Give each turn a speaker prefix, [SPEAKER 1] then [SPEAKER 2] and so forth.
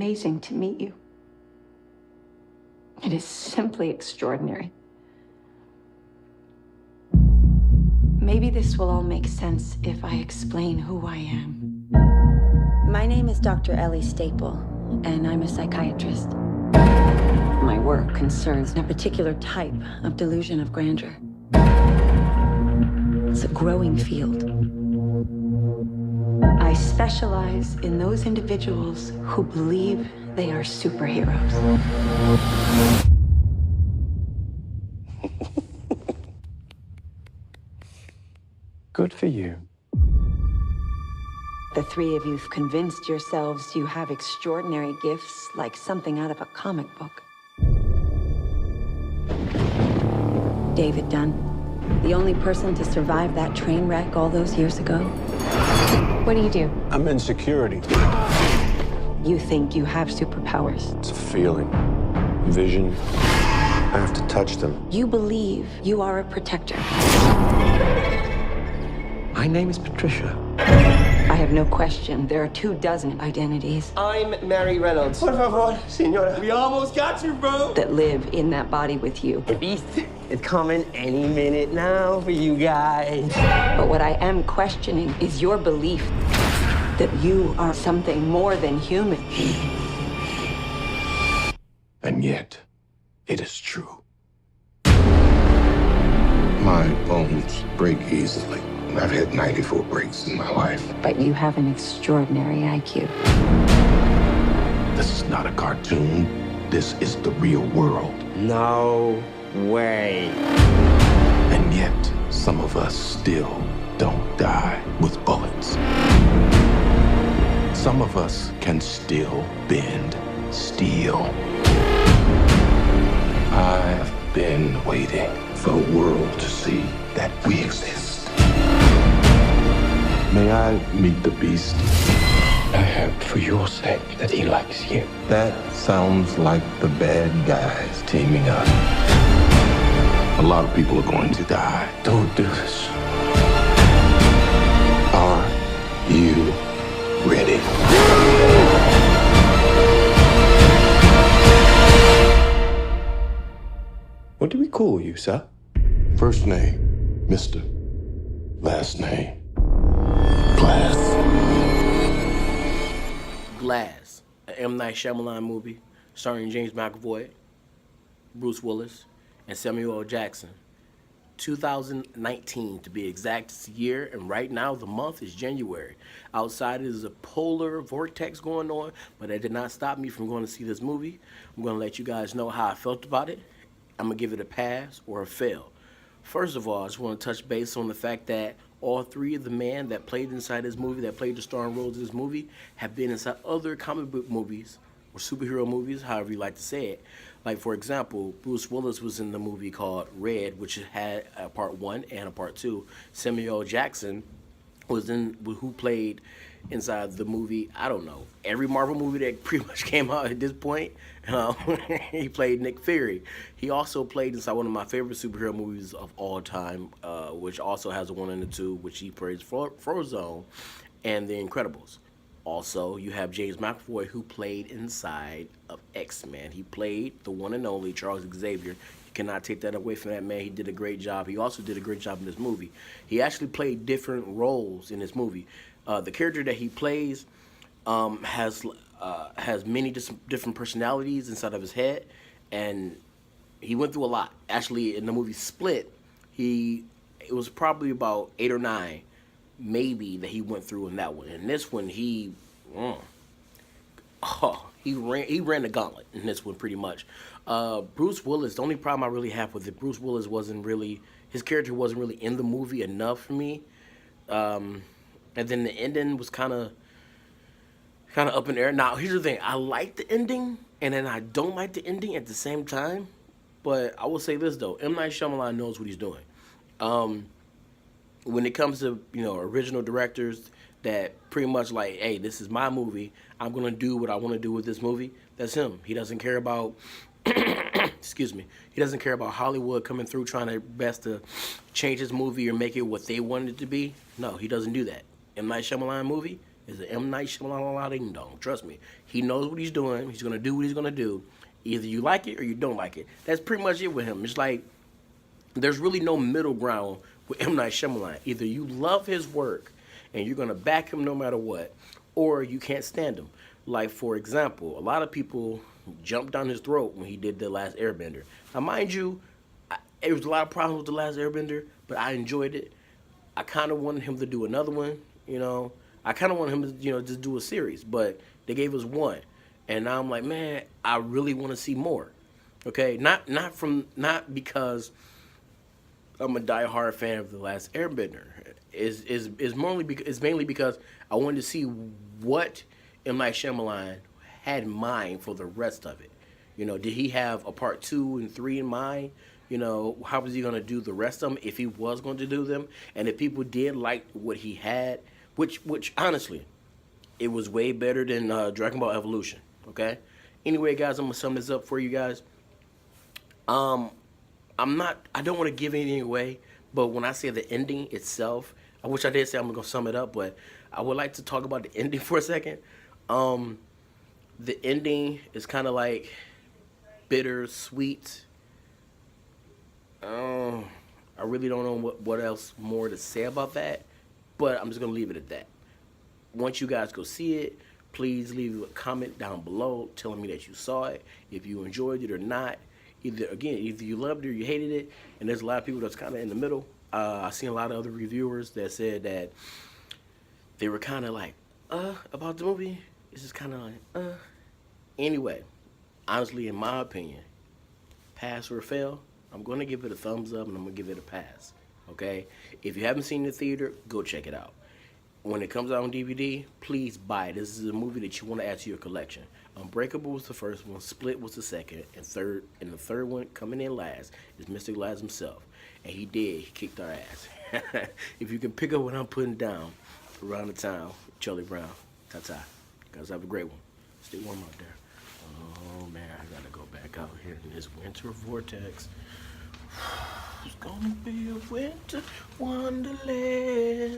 [SPEAKER 1] amazing to meet you. It is simply extraordinary. Maybe this will all make sense if I explain who I am. My name is Dr. Ellie Staple, and I'm a psychiatrist. My work concerns a particular type of delusion of grandeur. It's a growing field. I specialize in those individuals who believe they are superheroes.
[SPEAKER 2] Good for you.
[SPEAKER 1] The three of you've convinced yourselves you have extraordinary gifts like something out of a comic book. David Dunn, the only person to survive that train wreck all those years ago.
[SPEAKER 3] What do you do?
[SPEAKER 2] I'm in security.
[SPEAKER 1] You think you have superpowers.
[SPEAKER 2] It's a feeling, vision. I have to touch them.
[SPEAKER 1] You believe you are a protector.
[SPEAKER 2] My name is Patricia.
[SPEAKER 1] I have no question there are 24 identities
[SPEAKER 4] I'm Mary Reynolds. Por favor, senora. We almost got you, bro.
[SPEAKER 1] that live in that body with you.
[SPEAKER 4] The beast is coming any minute now for you guys.
[SPEAKER 1] But what I am questioning is your belief that you are something more than human.
[SPEAKER 2] And yet, it is true.
[SPEAKER 5] My bones break easily. I've had 94 breaks in my life.
[SPEAKER 1] But you have an extraordinary IQ.
[SPEAKER 5] This is not a cartoon. This is the real world.
[SPEAKER 4] No way.
[SPEAKER 5] And yet, some of us still don't die with bullets. Some of us can still bend steel. I've been waiting for the world to see that we exist. May I meet the beast? I hope for your sake that he likes you. That sounds like the bad guys teaming up. A lot of people are going to die. Don't do this. Are you ready?
[SPEAKER 2] What do we call you, sir?
[SPEAKER 5] First name, Mr. Last name, Glass.
[SPEAKER 6] Glass, an M. Night Shyamalan movie starring James McAvoy, Bruce Willis, and Samuel L. Jackson. 2019 to be exact, it's the year, and right now the month is January. Outside is a polar vortex going on, but that did not stop me from going to see this movie. I'm going to let you guys know how I felt about it. I'm going to give it a pass or a fail. First of all, I just want to touch base on the fact that all three of the men that played inside this movie, that played the starring roles in this movie, have been inside other comic book movies or superhero movies, however you like to say it. Like, for example, Bruce Willis was in the movie called Red, which had a part 1 and a part 2. Samuel L. Jackson was in, who played inside the movie, I don't know, every Marvel movie that pretty much came out at this point. He played Nick Fury. He also played inside one of my favorite superhero movies of all time, which also has a 1 and a 2, which he plays Frozone, and The Incredibles. Also, you have James McAvoy, who played inside of X-Men. He played the one and only Charles Xavier. You cannot take that away from that man. He did a great job. He also did a great job in this movie. He actually played different roles in this movie. The character that he plays has many different personalities inside of his head, and he went through a lot. Actually, in the movie Split, it was probably about 8 or 9, maybe, that he went through in that one. In this one, he ran the gauntlet in this one pretty much. Bruce Willis, the only problem I really have with it, Bruce Willis his character wasn't really in the movie enough for me. And then the ending was kind of up in the air. Now, here's the thing. I like the ending, and then I don't like the ending at the same time. But I will say this, though. M. Night Shyamalan knows what he's doing. When it comes to, original directors that pretty much like, hey, this is my movie. I'm going to do what I want to do with this movie. That's him. He doesn't care about, excuse me, he doesn't care about Hollywood coming through trying their best to change his movie or make it what they want it to be. No, he doesn't do that. M. Night Shyamalan movie is an M. Night Shyamalan ding dong. Trust me. He knows what he's doing. He's going to do what he's going to do. Either you like it or you don't like it. That's pretty much it with him. It's like there's really no middle ground with M. Night Shyamalan. Either you love his work and you're going to back him no matter what, or you can't stand him. Like, for example, a lot of people jumped down his throat when he did The Last Airbender. Now, mind you, there was a lot of problems with The Last Airbender, but I enjoyed it. I kind of wanted him to do another one, you know. I kind of wanted him to, you know, just do a series, but they gave us one. And now I'm like, man, I really want to see more. Okay? Not because I'm a diehard fan of The Last Airbender. It's mainly because I wanted to see what M. Night Shyamalan had in mind for the rest of it. You know, did he have a part 2 and 3 in mind? You know, how was he going to do the rest of them if he was going to do them? And if people did like what he had, which honestly, it was way better than Dragon Ball Evolution, okay? Anyway, guys, I'm going to sum this up for you guys. I don't want to give anything away, but when I say the ending itself, I wish I did say I'm going to sum it up, but I would like to talk about the ending for a second. The ending is kind of like bittersweet. I really don't know what else more to say about that, but I'm just going to leave it at that. Once you guys go see it, please leave a comment down below telling me that you saw it, if you enjoyed it or not. Either you loved it or you hated it, and there's a lot of people that's kind of in the middle. I've seen a lot of other reviewers that said that they were kind of like, about the movie. It's just kind of like, Anyway, honestly, in my opinion, pass or fail, I'm going to give it a thumbs up and I'm going to give it a pass, okay? If you haven't seen it in the theater, go check it out. When it comes out on DVD, please buy it. This is a movie that you want to add to your collection. Unbreakable was the first one, Split was the second, and the third one coming in last is Mr. Glass himself. And he kicked our ass. If you can pick up what I'm putting down around the town, Charlie Brown, ta-ta. You guys have a great one. Stay warm out there. Oh man, I gotta go back out here in this winter vortex. It's gonna be a winter wonderland.